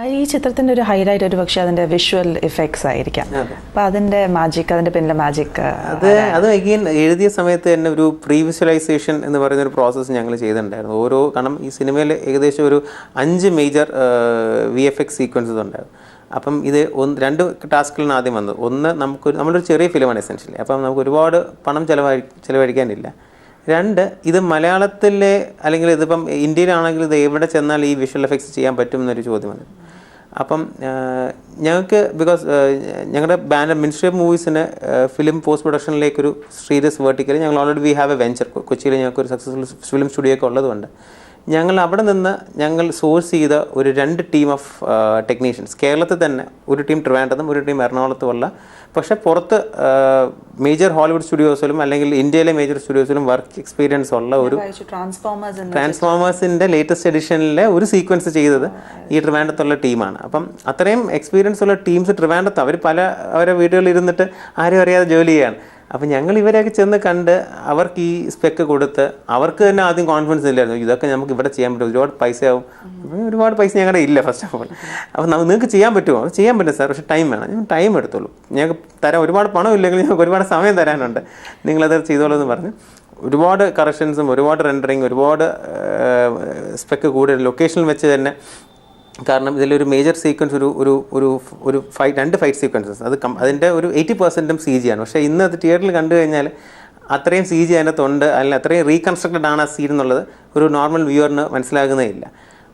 ഈ ചിത്രത്തിൻ്റെ ഒരു ഹൈലൈറ്റ് ഒരു പക്ഷേ അതിൻ്റെ വിഷ്വൽ ഇഫക്ട്സ് ആയിരിക്കാം. അപ്പോൾ അതിൻ്റെ മാജിക്, അതിൻ്റെ പിന്നിലെ മാജിക് അത് അഗെയിൻ എഴുതിയ സമയത്ത് തന്നെ ഒരു പ്രീ വിഷ്വലൈസേഷൻ എന്ന് പറയുന്ന ഒരു പ്രോസസ്സ് ഞങ്ങൾ ചെയ്തിട്ടുണ്ടായിരുന്നു. കാരണം ഈ സിനിമയിൽ ഏകദേശം ഒരു 5 മേജർ VFX സീക്വൻസസ് ഉണ്ടായിരുന്നു. അപ്പം ഇത് രണ്ട് ടാസ്കുകളാണ് ആദ്യം വന്നത്. ഒന്ന്, നമ്മളൊരു ചെറിയ ഫിലിമാണ് എസെൻഷ്യലി, അപ്പം നമുക്ക് ഒരുപാട് പണം ചിലവഴിക്കാനില്ല. 2, ഇത് മലയാളത്തിലെ അല്ലെങ്കിൽ ഇതിപ്പം ഇന്ത്യയിലാണെങ്കിൽ ഇത് എവിടെ ചെന്നാൽ ഈ വിഷ്വൽ എഫക്ട്സ് ചെയ്യാൻ പറ്റും എന്നൊരു ചോദ്യമാണ്. അപ്പം ഞങ്ങൾക്ക് ബിക്കോസ് ഞങ്ങളുടെ ബാനർ മിനിസ്ട്രി ഓഫ് മൂവീസിന് ഫിലിം പോസ്റ്റ് പ്രൊഡക്ഷനിലേക്കൊരു സീരിയസ് വേർട്ടിക്കൽ ഞങ്ങൾ already we have a venture. കൊച്ചിയിൽ ഞങ്ങൾക്കൊരു സക്സസ്ഫുൾ ഫിലിം സ്റ്റുഡിയോ ഒക്കെ ഉള്ളതുകൊണ്ട് ഞങ്ങൾ അവിടെ നിന്ന് ഞങ്ങൾ സോഴ്സ് ചെയ്ത ഒരു 2 ടീം ഓഫ് ടെക്നീഷ്യൻസ്, കേരളത്തിൽ തന്നെ ഒരു ടീം ട്രിവാൻഡ്രത്തും ഒരു ടീം എറണാകുളത്തുമുള്ള, പക്ഷേ പുറത്ത് മേജർ ഹോളിവുഡ് സ്റ്റുഡിയോസിലും അല്ലെങ്കിൽ ഇന്ത്യയിലെ മേജർ സ്റ്റുഡിയോസിലും വർക്ക് എക്സ്പീരിയൻസ് ഉള്ള ഒരു ട്രാൻസ്ഫോമേഴ്സിൻ്റെ ലേറ്റസ്റ്റ് എഡിഷനിലെ ഒരു സീക്വൻസ് ചെയ്തത് ഈ ട്രിവാൻഡ്രത്തുള്ള ടീമാണ്. അപ്പം അത്രയും എക്സ്പീരിയൻസ് ഉള്ള ടീംസ് ട്രിവാൻഡ്രത്ത് അവരെ വീടുകളിൽ ഇരുന്നിട്ട് ആരും അറിയാതെ ജോലി ചെയ്യാണ്. അപ്പം ഞങ്ങൾ ഇവരെയൊക്കെ ചെന്ന് കണ്ട് അവർക്ക് ഈ സ്പെക്ക് കൊടുത്ത് അവർക്ക് തന്നെ ആദ്യം കോൺഫിഡൻസ് ഇല്ലായിരുന്നു, ഇതൊക്കെ നമുക്ക് ഇവിടെ ചെയ്യാൻ പറ്റും, ഒരുപാട് പൈസയാവും. ഒരുപാട് പൈസ ഞങ്ങളുടെ ഇല്ല ഫസ്റ്റ് ഓഫ് ഓൾ. അപ്പം നിങ്ങൾക്ക് ചെയ്യാൻ പറ്റുമോ? അത് ചെയ്യാൻ പറ്റും സാർ, പക്ഷേ ടൈം വേണം. ഞാൻ ടൈം എടുത്തോളൂ, ഞങ്ങൾക്ക് തരാൻ ഒരുപാട് പണം ഇല്ലെങ്കിൽ ഞങ്ങൾക്ക് ഒരുപാട് സമയം തരാനുണ്ട്, നിങ്ങളത് ചെയ്തോളൂ എന്ന് പറഞ്ഞ് ഒരുപാട് കറക്ഷൻസും ഒരുപാട് റെൻഡറിങ് ഒരുപാട് സ്പെക്ക് കൂടുതൽ ലൊക്കേഷനിൽ വെച്ച് തന്നെ. കാരണം ഇതിലൊരു മേജർ സീക്വൻസ് ഒരു 2 ഫൈറ്റ് സീക്വൻസസ് അതിൻ്റെ ഒരു 80% CG ആണ്. പക്ഷേ ഇന്ന് അത് തിയേറ്ററിൽ കണ്ടു കഴിഞ്ഞാൽ അത്രയും CG അതിനകത്തുണ്ട്, അല്ലെങ്കിൽ അത്രയും റീകൺസ്ട്രക്റ്റഡ് ആണ് ആ സീൻ എന്നുള്ളത് ഒരു നോർമൽ വ്യൂവറിന് മനസ്സിലാകുന്നേ ഇല്ല.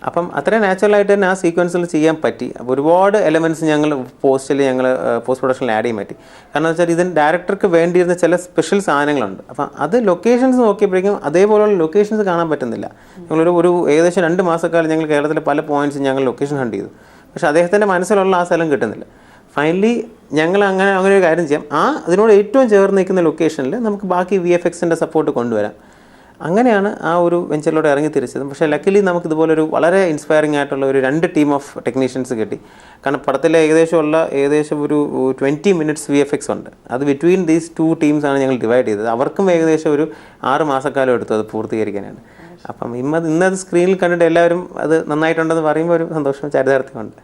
അപ്പം അത്രയും നാച്ചുറലായിട്ട് തന്നെ ആ സീക്വൻസിൽ ചെയ്യാൻ പറ്റി. അപ്പോൾ ഒരുപാട് എലമെൻറ്റ്സ് ഞങ്ങൾ പോസ്റ്റ് പ്രൊഡക്ഷനിൽ ആഡ് ചെയ്യാൻ പറ്റി. കാരണം എന്ന് വെച്ചാൽ ഇതിന് ഡയറക്ടർക്ക് വേണ്ടിയിരുന്ന ചില സ്പെഷ്യൽ സാധനങ്ങളുണ്ട്. അപ്പം അത് ലൊക്കേഷൻസ് നോക്കിയപ്പോഴേക്കും അതേപോലെയുള്ള ലൊക്കേഷൻസ് കാണാൻ പറ്റുന്നില്ല. ഞങ്ങളൊരു ഏകദേശം 2 മാസക്കാലം ഞങ്ങൾ കേരളത്തിലെ പല പോയിന്റ്സും ഞങ്ങൾ ലൊക്കേഷൻ ഹണ്ട് ചെയ്തു, പക്ഷേ അദ്ദേഹത്തിൻ്റെ മനസ്സിലുള്ള ആ സ്ഥലം കിട്ടുന്നില്ല. ഫൈനലി ഞങ്ങൾ അങ്ങനെ ഒരു കാര്യം ചെയ്യാം, അതിനോട് ഏറ്റവും ചേർന്ന് നിൽക്കുന്ന ലൊക്കേഷനിൽ നമുക്ക് ബാക്കി VFXൻ്റെ സപ്പോർട്ട് കൊണ്ടുവരാം. അങ്ങനെയാണ് ആ ഒരു വെഞ്ചറിലൂടെ ഇറങ്ങി തിരിച്ചത്. പക്ഷേ ലക്കിലി നമുക്ക് ഇതുപോലൊരു വളരെ ഇൻസ്പയറിംഗ് ആയിട്ടുള്ള ഒരു 2 ടീം ഓഫ് ടെക്നീഷ്യൻസ് കിട്ടി. കാരണം പടത്തിലെ ഏകദേശം ഒരു 20 മിനിറ്റ്സ് VFX ഉണ്ട്. അത് ബിറ്റ്വീൻ ദീസ് 2 ടീംസാണ് ഞങ്ങൾ ഡിവൈഡ് ചെയ്തത്. അവർക്കും ഏകദേശം ഒരു 6 മാസക്കാലം എടുത്തു അത് പൂർത്തീകരിക്കാനാണ്. അപ്പം ഇന്നത് സ്ക്രീനിൽ കണ്ടിട്ട് എല്ലാവരും അത് നന്നായിട്ടുണ്ടെന്ന് പറയുമ്പോൾ ഒരു സന്തോഷം ചരിതാർത്ഥ്യമുണ്ട്.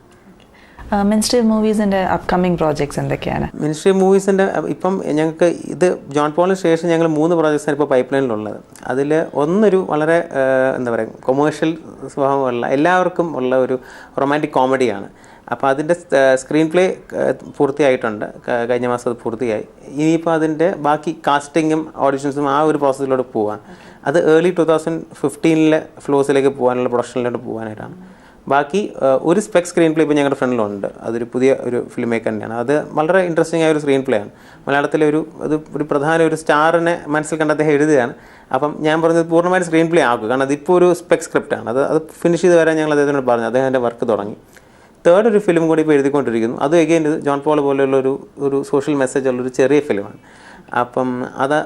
മിനിസ്ട്രി ഓഫ് മൂവീസിൻ്റെ അപ്കമിങ് പ്രോജക്ട്സ് എന്തൊക്കെയാണ്? മിനിസ്ട്രി ഓഫ് മൂവീസിൻ്റെ ഇപ്പം ഞങ്ങൾക്ക് ഇത് ജോൺ പോളിന് ശേഷം ഞങ്ങൾ 3 പ്രോജക്ട്സാണ് ഇപ്പോൾ പൈപ്പ് ലൈനിലുള്ളത്. അതിൽ ഒന്നൊരു വളരെ എന്താ പറയുക കൊമേഴ്ഷ്യൽ സ്വഭാവമുള്ള എല്ലാവർക്കും ഉള്ള ഒരു റൊമാൻറ്റിക് കോമഡിയാണ്. അപ്പോൾ അതിൻ്റെ സ്ക്രീൻ പ്ലേ പൂർത്തിയായിട്ടുണ്ട്, കഴിഞ്ഞ മാസം അത് പൂർത്തിയായി. ഇനിയിപ്പോൾ അതിൻ്റെ ബാക്കി കാസ്റ്റിങ്ങും ഓഡിഷൻസും ആ ഒരു പ്രോസസ്സിലൂടെ പോകാൻ, അത് ഏർലി 2015 ഫ്ലോസിലേക്ക് പോകാനുള്ള പ്രൊഡക്ഷനിലോട്ട് പോകാനായിട്ടാണ്. ബാക്കി ഒരു സ്ക്രീൻ പ്ലേ ഇപ്പോൾ ഞങ്ങളുടെ ഫ്രണ്ടിലുണ്ട്. അതൊരു പുതിയ ഒരു ഫിലിം മേക്കർ തന്നെയാണ്. അത് വളരെ ഇൻട്രസ്റ്റിംഗ് ആയ ഒരു സ്ക്രീൻ പ്ലേ ആണ്. മലയാളത്തിലെ ഒരു പ്രധാന ഒരു സ്റ്റാറിനെ മനസ്സിൽ കണ്ട് അദ്ദേഹം എഴുതുകയാണ്. അപ്പം ഞാൻ പറഞ്ഞത് പൂർണ്ണമായിട്ട് സ്ക്രീൻ പ്ലേ ആക്കുക, കാരണം അതിപ്പോൾ ഒരു സ്ക്രിപ്റ്റാണ്. അത് ഫിനിഷ് ചെയ്ത് വരാൻ ഞങ്ങൾ അദ്ദേഹത്തിനോട് പറഞ്ഞു. അദ്ദേഹം എൻ്റെ വർക്ക് തുടങ്ങി. 3rd ഒരു ഫിലിം കൂടി ഇപ്പോൾ എഴുതിക്കൊണ്ടിരിക്കുന്നു. അത് എഗെയിൻ ഇത് ജോൺ പോൾ പോലെയുള്ള ഒരു സോഷ്യൽ മെസ്സേജ് ഉള്ളൊരു ചെറിയ ഫിലിമാണ്. അപ്പം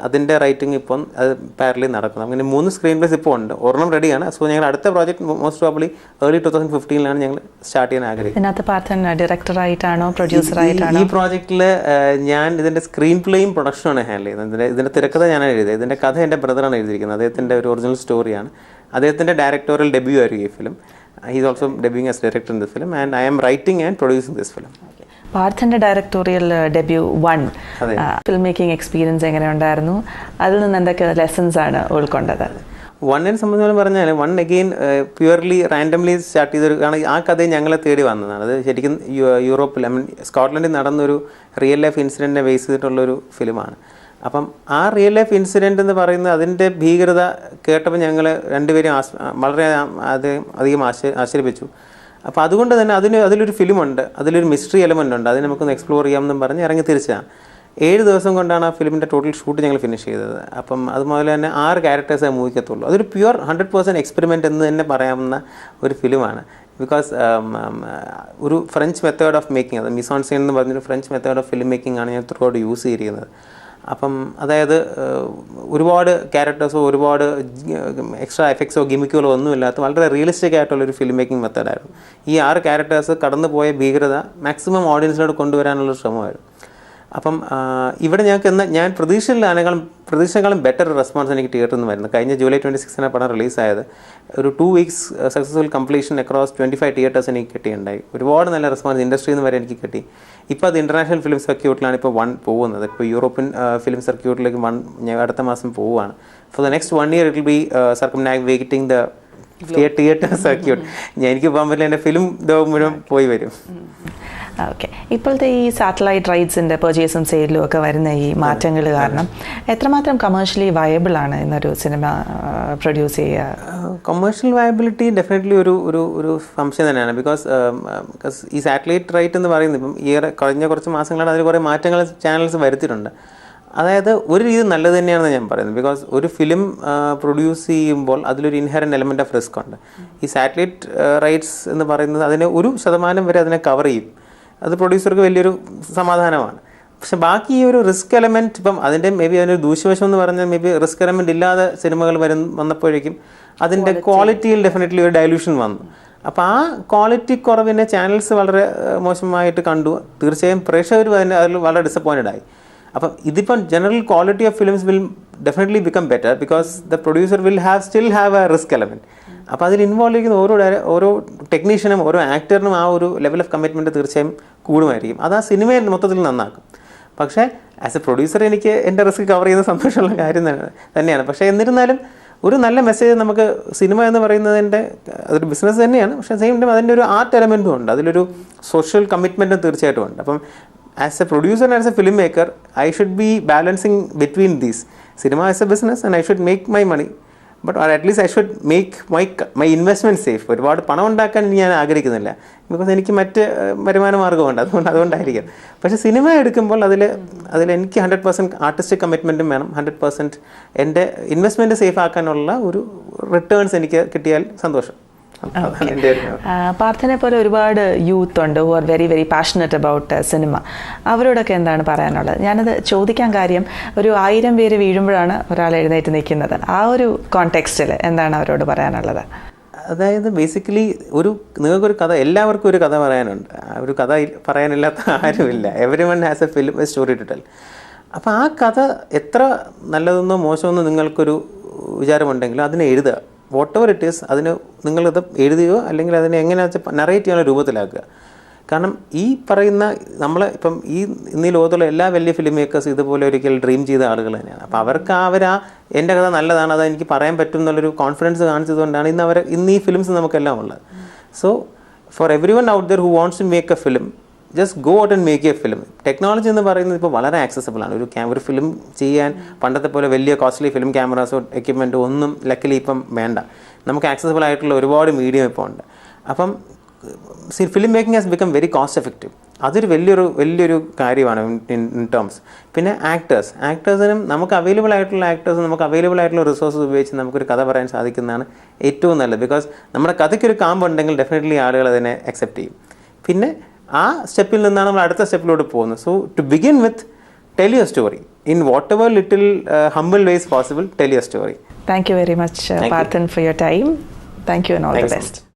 അതിൻ്റെ റൈറ്റിംഗ് ഇപ്പം അത് പാരലി നടക്കുന്നു. അങ്ങനെ 3 സ്ക്രീൻ പ്ലേസ് ഇപ്പോൾ ഉണ്ട്, ഒരെണ്ണം റെഡിയാണ്. സോ ഞങ്ങൾ അടുത്ത പ്രോജക്റ്റ് മോസ്റ്റ് പ്രോബബ്ലി ഏർലി 2015 ഞങ്ങൾ സ്റ്റാർട്ട് ചെയ്യാൻ ആഗ്രഹിക്കുന്നത്. പാർത്ഥൻ ഡയറക്ടറായിട്ടാണോ പ്രൊഡ്യൂസറായിട്ടാണോ? ഈ പ്രോജക്റ്റിൽ ഞാൻ ഇതിൻ്റെ സ്ക്രീൻ പ്ലേയും പ്രൊഡക്ഷനുമാണ് ഹാൻഡിൽ ചെയ്യുന്നത്. ഇതിൻ്റെ തിരക്കഥ ഞാനാണ് എഴുതിയത്. ഇതിൻ്റെ കഥ എൻ്റെ ബ്രദറാണ് എഴുതിയിരിക്കുന്നത്. അദ്ദേഹത്തിൻ്റെ ഒരു ഒറിജിനൽ സ്റ്റോറിയാണ്. അദ്ദേഹത്തിൻ്റെ ഡയറക്ടോറിയൽ ഡെബ്യൂ ആയിരിക്കും ഈ film. He is also debuting as director in this film, and I am writing and producing this film. പാർത്ഥൻ്റെ directorial debut 1 film making experience എങ്ങനെയുണ്ടായിരുന്നു? അതിൽ നിന്ന് എന്തൊക്കെ ലെസൺസ് ആണ് ഉൾക്കൊണ്ടത്? 1നെ സംബന്ധിച്ച് പറഞ്ഞാൽ 1 അഗെയിൻ പ്യുവർലി റാൻഡംലി സ്റ്റാർട്ട് ചെയ്തൊരു, കാരണം ആ കഥയെ ഞങ്ങളെ തേടി വന്നതാണ്. അത് ശരിക്കും യൂറോപ്പിൽ സ്കോട്ട്ലൻഡിൽ നടന്നൊരു റിയൽ ലൈഫ് ഇൻസിഡൻറ്റിനെ ബേസ് ചെയ്തിട്ടുള്ളൊരു ഫിലിമാണ്. അപ്പം ആ റിയൽ ലൈഫ് ഇൻസിഡൻറ്റ് എന്ന് പറയുന്നത് അതിൻ്റെ ഭീകരത കേട്ടപ്പോൾ ഞങ്ങൾ രണ്ടുപേരും വളരെ അധികം ആശ്ചര്യപ്പിച്ചു. അപ്പോൾ അതുകൊണ്ട് തന്നെ അതിലൊരു ഫിലിമുണ്ട്, അതിലൊരു മിസ്റ്ററി എലമെൻ്റ് ഉണ്ട്, അതിന് നമുക്കൊന്ന് എക്സ്പ്ലോർ ചെയ്യാമെന്നും പറഞ്ഞ് ഇറങ്ങി തിരിച്ചതാണ്. 7 ദിവസം കൊണ്ടാണ് ആ ഫിലിമിൻ്റെ ടോട്ടൽ ഷൂട്ട് ഞങ്ങൾ ഫിനിഷ് ചെയ്തത്. അപ്പം അതുപോലെ തന്നെ 6 ക്യാരക്ടേഴ്സേ മൂവിക്കത്തുള്ളൂ. അതൊരു പ്യുവർ 100% എക്സ്പെരിമെൻ്റ് എന്ന് തന്നെ പറയാവുന്ന ഒരു ഫിലിമാണ്. ബിക്കോസ് ഒരു ഫ്രഞ്ച് മെത്തേഡ് ഓഫ് മേക്കിംഗ്, അത് മിസ് ഓൺ സീൻ എന്ന് പറഞ്ഞൊരു French method of film making ആണ് ഞാൻ ത്രൂ യൂസ് ചെയ്തിരിക്കുന്നത്. അപ്പം അതായത് ഒരുപാട് ക്യാരക്ടേഴ്സോ ഒരുപാട് എക്സ്ട്രാ എഫക്ട്സോ ഗിമിക്കുകളോ ഒന്നുമില്ലാത്ത വളരെ റിയലിസ്റ്റിക് ആയിട്ടുള്ളൊരു ഫിലിം മേക്കിംഗ് മെത്തേഡായിരുന്നു. ഈ 6 ക്യാരക്ടേഴ്സ് കടന്നു പോയ ഭീകരത മാക്സിമം ഓഡിയൻസിനോട് കൊണ്ടുവരാനുള്ള ശ്രമമായിരുന്നു. അപ്പം ഇവിടെ ഞാൻ പ്രതീക്ഷയെക്കാളും ബെറ്റർ റെസ്പോൺസ് എനിക്ക് തിയേറ്ററിൽ നിന്ന് വരുന്നത്. കഴിഞ്ഞ ജൂലൈ 26 പടം റിലീസായത്. ഒരു 2 weeks successful completion across 25 theatres എനിക്ക് കിട്ടിയിട്ടുണ്ടായി. ഒരുപാട് നല്ല റെസ്പോൺസ് ഇൻഡസ്ട്രിയിൽ നിന്ന് വരെ എനിക്ക് കിട്ടി. ഇപ്പോൾ അത് ഇൻ്റർനാഷണൽ ഫിലിം സർക്യൂട്ടിലാണ് ഇപ്പോൾ 1 പോകുന്നത്. ഇപ്പോൾ യൂറോപ്യൻ ഫിലിം സർക്യൂട്ടിലേക്ക് 1 അടുത്ത മാസം പോവുകയാണ്. For the next 1 year it will be circumnavigating the theatre circuit. എനിക്ക് പോകാൻ പറ്റില്ല, എൻ്റെ ഫിലിം മുഴുവൻ പോയി വരും. ഓക്കെ, ഇപ്പോഴത്തെ ഈ സാറ്റലൈറ്റ് റൈറ്റ്സിൻ്റെ പെർച്ചേസും സെയിലും ഒക്കെ വരുന്ന ഈ മാറ്റങ്ങൾ കാരണം എത്രമാത്രം കമേഴ്ഷ്യലി വയബിൾ ആണ് ഇന്നൊരു സിനിമ പ്രൊഡ്യൂസ് ചെയ്യുക? കൊമേഴ്ഷ്യൽ വയബിലിറ്റി ഡെഫിനറ്റ്ലി ഒരു സംശയം തന്നെയാണ്. ബിക്കോസ് ഈ സാറ്റലൈറ്റ് റൈറ്റ് എന്ന് പറയുന്നത് ഇപ്പം കഴിഞ്ഞ കുറച്ച് മാസങ്ങളാണ് അതിൽ കുറേ മാറ്റങ്ങൾ ചാനൽസ് വരുത്തിയിട്ടുണ്ട്. അതായത് ഒരു രീതി നല്ലത് തന്നെയാണെന്ന് ഞാൻ പറയുന്നത്. ബിക്കോസ് ഒരു ഫിലിം പ്രൊഡ്യൂസ് ചെയ്യുമ്പോൾ അതിലൊരു ഇൻഹെറൻറ്റ് എലമെൻറ്റ് ഓഫ് റിസ്ക് ഉണ്ട്. ഈ സാറ്റലൈറ്റ് റൈറ്റ്സ് എന്ന് പറയുന്നത് അതിനെ 1% വരെ അതിനെ കവർ ചെയ്യും. അത് പ്രൊഡ്യൂസർക്ക് വലിയൊരു സമാധാനമാണ്. പക്ഷെ ബാക്കി ഈ ഒരു റിസ്ക് എലമെൻറ്റ്, ഇപ്പം അതിൻ്റെ മേ ബി അതിനൊരു ദൂഷ്യവശം എന്ന് പറഞ്ഞാൽ മേ ബി റിസ്ക് എലമെൻറ്റ് ഇല്ലാതെ സിനിമകൾ വന്നപ്പോഴേക്കും അതിൻ്റെ ക്വാളിറ്റിയിൽ ഡെഫിനറ്റ്ലി ഒരു ഡയലൂഷൻ വന്നു. അപ്പോൾ ആ ക്വാളിറ്റി കുറവിനെ ചാനൽസ് വളരെ മോശമായിട്ട് കണ്ടു. തീർച്ചയായും പ്രേക്ഷകർ അതിൽ വളരെ ഡിസപ്പോയിൻറ്റഡ് ആയി. അപ്പം ഇതിപ്പം general quality of films will definitely become better because the producer will still have A risk element. അപ്പോൾ അതിൽ ഇൻവോൾവ് ചെയ്യുന്ന ഓരോ ടെക്നീഷ്യനും ഓരോ ആക്ടറിനും ആ ഒരു ലെവൽ ഓഫ് കമ്മിറ്റ്മെൻറ്റ് തീർച്ചയായും കൂടുമായിരിക്കും. അത് ആ സിനിമയെ മൊത്തത്തിൽ നന്നാക്കും. പക്ഷേ ആസ് എ പ്രൊഡ്യൂസർ എനിക്ക് എൻ്റെ റിസ്ക് കവർ ചെയ്യുന്ന സന്തോഷമുള്ള കാര്യം തന്നെയാണ്. പക്ഷേ എന്നിരുന്നാലും ഒരു നല്ല മെസ്സേജ് നമുക്ക് സിനിമ എന്ന് പറയുന്നതിൻ്റെ അതൊരു ബിസിനസ് തന്നെയാണ്. പക്ഷേ സെയിം ടൈം അതിൻ്റെ ഒരു ആർട്ട് എലമെൻറ്റും ഉണ്ട്, അതിലൊരു സോഷ്യൽ കമ്മിറ്റ്മെൻറ്റും തീർച്ചയായിട്ടും ഉണ്ട്. അപ്പം as a producer and as a filmmaker, I should be balancing between these. Cinema is a business and I should make my money, but or at least I should make my investment safe. ഒരുപാട് പണം ഉണ്ടാക്കാൻ ഞാൻ ആഗ്രഹിക്കുന്നില്ല, because എനിക്ക് മറ്റ് വരുമാന മാർഗ്ഗമുണ്ട്, അതുകൊണ്ടായിരിക്കും. പക്ഷേ സിനിമ എടുക്കുമ്പോൾ അതിൽ എനിക്ക് 100% ആർട്ടിസ്റ്റിക് കമ്മിറ്റ്മെൻറ്റും വേണം. 100% എൻ്റെ ഇൻവെസ്റ്റ്മെൻറ്റ് സേഫ് ആക്കാനുള്ള ഒരു റിട്ടേൺസ് എനിക്ക് കിട്ടിയാൽ സന്തോഷം. പാർത്ഥനെ പോലെ ഒരുപാട് യൂത്ത് ഉണ്ട് who are very very passionate about cinema. അവരോടൊക്കെ എന്താണ് പറയാനുള്ളത്? ഞാനത് ചോദിക്കാൻ കാര്യം, ഒരു 1000 പേര് വീഴുമ്പോഴാണ് ഒരാൾ എഴുന്നേറ്റ് നിൽക്കുന്നത്. ആ ഒരു കോണ്ടെക്സ്റ്റിൽ എന്താണ് അവരോട് പറയാനുള്ളത്? അതായത് ബേസിക്കലി നിങ്ങൾക്കൊരു കഥ, എല്ലാവർക്കും ഒരു കഥ പറയാനുണ്ട്. ഒരു കഥ പറയാനില്ലാത്ത ആരുമില്ല. Everyone has a film, a story to tell. അപ്പോൾ ആ കഥ എത്ര നല്ലതെന്നോ മോശമെന്നോ നിങ്ങൾക്കൊരു വിചാരമുണ്ടെങ്കിലും അതിനെ എഴുതുക. വാട്ട് എവർ ഇറ്റ് ഈസ്, അതിന് നിങ്ങളിത് എഴുതുകയോ അല്ലെങ്കിൽ അതിനെ എങ്ങനെയാണെന്ന് വെച്ചാൽ നറേറ്റ് ചെയ്യാനുള്ള രൂപത്തിലാക്കുക. കാരണം ഈ പറയുന്ന നമ്മൾ ഇപ്പം ഇന്നീ ലോകത്തുള്ള എല്ലാ വലിയ ഫിലിം മേക്കേഴ്സ് ഇതുപോലെ ഒരിക്കൽ ഡ്രീം ചെയ്ത ആളുകൾ തന്നെയാണ്. അപ്പോൾ അവർക്ക് എൻ്റെ കഥ നല്ലതാണ്, അത് എനിക്ക് പറയാൻ പറ്റും എന്നുള്ളൊരു കോൺഫിഡൻസ് കാണിച്ചതുകൊണ്ടാണ് ഇന്ന് ഈ ഫിലിംസ് നമുക്കെല്ലാം ഉള്ളത്. So for every one out there who wants to make a film, just go out and make a film. Technology എന്ന് പറയുന്നത് ഇപ്പോൾ വളരെ ആക്സസിബിൾ ആണ്. ഒരു ഫിലിം ചെയ്യാൻ പണ്ടത്തെ പോലെ വലിയ കോസ്റ്റ്ലി ഫിലിം ക്യാമറാസോ എക്യുപ്മെൻറ്റോ ഒന്നും ലക്കിലി ഇപ്പം വേണ്ട. നമുക്ക് ആക്സസിബിൾ ആയിട്ടുള്ള ഒരുപാട് മീഡിയം ഇപ്പോൾ ഉണ്ട്. അപ്പം film making has become very cost effective. അതൊരു വലിയൊരു കാര്യമാണ് ഇൻ ടേംസ്. പിന്നെ ആക്ടേഴ്സിനും നമുക്ക് അവൈലബിൾ ആയിട്ടുള്ള റിസോഴ്സസ് ഉപയോഗിച്ച് നമുക്കൊരു കഥ പറയാൻ സാധിക്കുന്നതാണ് ഏറ്റവും നല്ലത്. ബിക്കോസ് നമ്മുടെ കഥയ്ക്കൊരു കാമ്പുണ്ടെങ്കിൽ ഡെഫിനറ്റ്ലി ആളുകൾ അതിനെ അക്സെപ്റ്റ് ചെയ്യും. പിന്നെ ആ സ്റ്റെപ്പിൽ നിന്നാണ് നമ്മൾ അടുത്ത സ്റ്റെപ്പിലോട്ട് പോകുന്നത്. So to begin with, tell your story in whatever little humble ways possible. Tell your story. Thank you very much, Parthan, for your time. Thank you and all the best.